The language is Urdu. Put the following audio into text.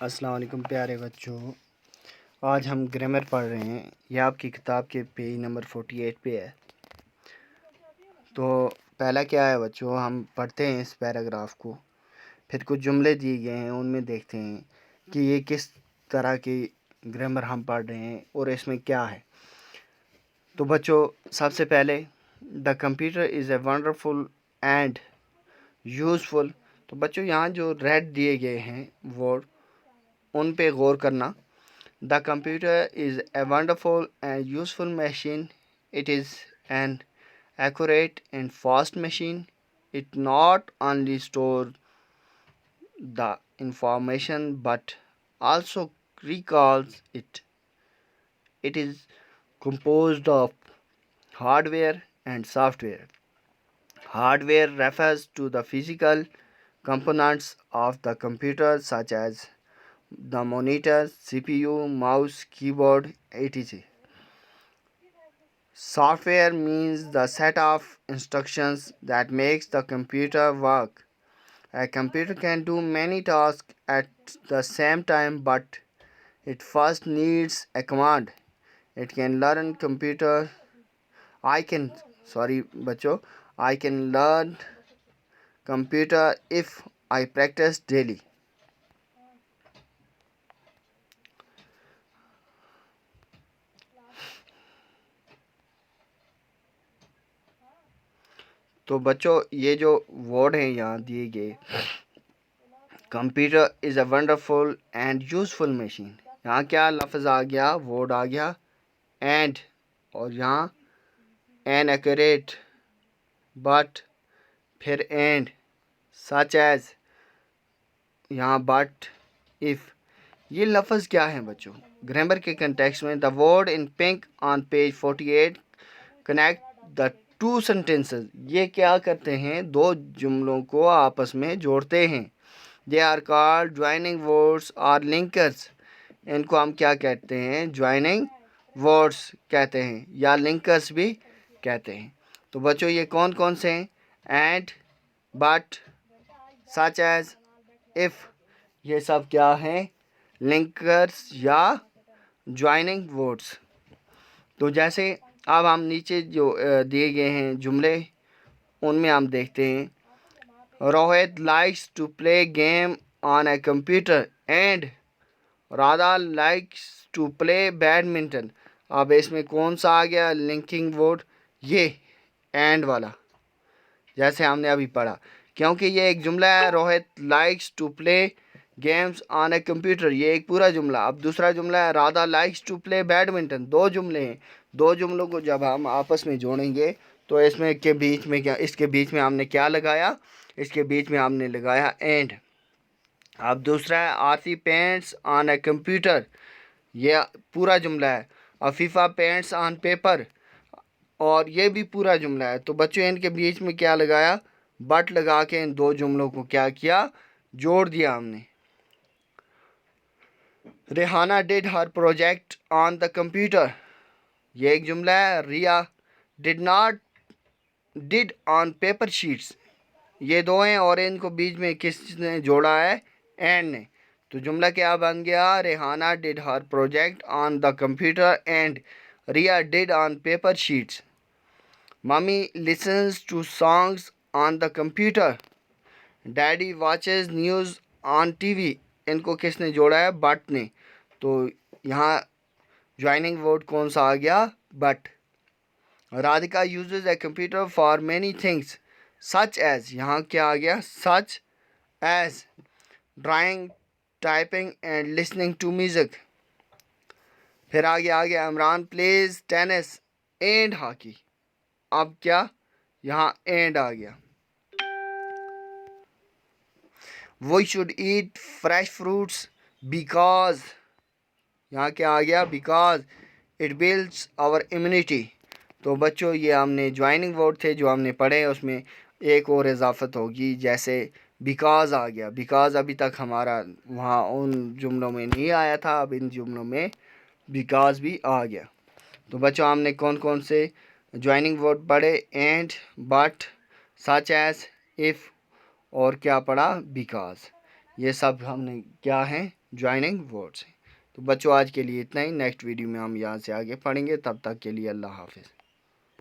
السلام علیکم پیارے بچوں، آج ہم گرامر پڑھ رہے ہیں۔ یہ آپ کی کتاب کے پیج نمبر 48 پہ ہے۔ تو پہلا کیا ہے بچوں، ہم پڑھتے ہیں اس پیراگراف کو، پھر کچھ جملے دیے گئے ہیں ان میں دیکھتے ہیں کہ یہ کس طرح کی گرامر ہم پڑھ رہے ہیں اور اس میں کیا ہے۔ تو بچوں سب سے پہلے the computer is a wonderful and useful. تو بچوں یہاں جو ریڈ دیے گئے ہیں ورڈ، ان پہ غور کرنا۔ The computer is a wonderful and useful machine. It is an accurate and fast machine. It not only stores the information but also recalls it. It is composed of hardware and software. Hardware refers to the physical components of the computer such as the monitor, CPU, mouse, keyboard, etc. Software means the set of instructions that makes the computer work. A computer can do many tasks at the same time, but it first needs a command. It can learn I can learn computer if I practice daily. تو بچوں یہ جو ورڈ ہیں یہاں دیے گئے، computer is a wonderful and useful machine, یہاں کیا لفظ آ گیا، ورڈ آ گیا اینڈ، اور یہاں این ایکوریٹ، بٹ، پھر اینڈ، سچ ایز، یہاں بٹ، اف۔ یہ لفظ کیا ہیں بچوں گرامر کے کنٹیکسٹ میں؟ The word in pink on page 48 connect the two sentences, یہ کیا کرتے ہیں، دو جملوں کو آپس میں جوڑتے ہیں۔ They are called joining words اور لنکرز، ان کو ہم کیا کہتے ہیں، جوائننگ ورڈس کہتے ہیں یا لنکرز بھی کہتے ہیں۔ تو بچوں یہ کون کون سے ہیں؟ And, but, such as, if, یہ سب کیا ہیں، لنکرز یا جوائننگ ورڈس۔ تو جیسے اب ہم نیچے جو دیے گئے ہیں جملے، ان میں ہم دیکھتے ہیں Rohit likes to play game on a computer and Radha likes to play badminton. اب اس میں کون سا آ گیا لنکنگ ورڈ؟ یہ اینڈ والا، جیسے ہم نے ابھی پڑھا، کیونکہ یہ ایک جملہ ہے، Rohit likes to play games on a computer, یہ ایک پورا جملہ۔ اب دوسرا جملہ ہے Radha likes to play badminton, دو جملے ہیں، دو جملوں کو جب ہم آپس میں جوڑیں گے تو اس کے بیچ میں ہم نے کیا لگایا، اس کے بیچ میں ہم نے لگایا اینڈ۔ اب دوسرا ہے آرتی پینٹس آن اے کمپیوٹر، یہ پورا جملہ ہے۔ عفیفہ پینٹس آن پیپر، اور یہ بھی پورا جملہ ہے۔ تو بچوں ان کے بیچ میں کیا لگایا، بٹ لگا کے ان دو جملوں کو کیا کیا، جوڑ دیا ہم نے۔ Rehana did her project on the computer, یہ ایک جملہ ہے۔ ریا ڈڈ آن پیپر شیٹس، یہ دو ہیں، اور ان کو بیچ میں کس نے جوڑا ہے، اینڈ نے۔ تو جملہ کیا بن گیا، Rehana did her project on the computer and Riya did on paper sheets. Mummy listens to songs on the computer, daddy watches news on TV, ان کو کس نے جوڑا ہے، بٹ نے۔ تو یہاں جوائننگ ورڈ کون سا آ گیا، but. Radhika uses a computer for many things such as, یہاں کیا آ گیا، such as, drawing, typing and listening to music. پھر آگے Imran plays tennis and hockey, اب کیا، یہاں اینڈ آ گیا۔ We should eat fresh fruits because, یہاں کیا آ گیا، because it builds our immunity. تو بچوں یہ ہم نے جوائننگ ورڈ تھے جو ہم نے پڑھے، اس میں ایک اور اضافت ہوگی، جیسے بیکاز آ گیا، بیکاز ابھی تک ہمارا وہاں ان جملوں میں نہیں آیا تھا، اب ان جملوں میں بیکاز بھی آ گیا۔ تو بچوں ہم نے کون کون سے جوائننگ ورڈ پڑھے، and, but, such as, if, اور کیا پڑھا، بیکاز۔ یہ سب ہم نے کیا ہیں، جوائننگ ورڈس ہیں۔ تو بچوں آج کے لیے اتنا ہی، نیکسٹ ویڈیو میں ہم یہاں سے آگے پڑھیں گے، تب تک کے لیے اللہ حافظ۔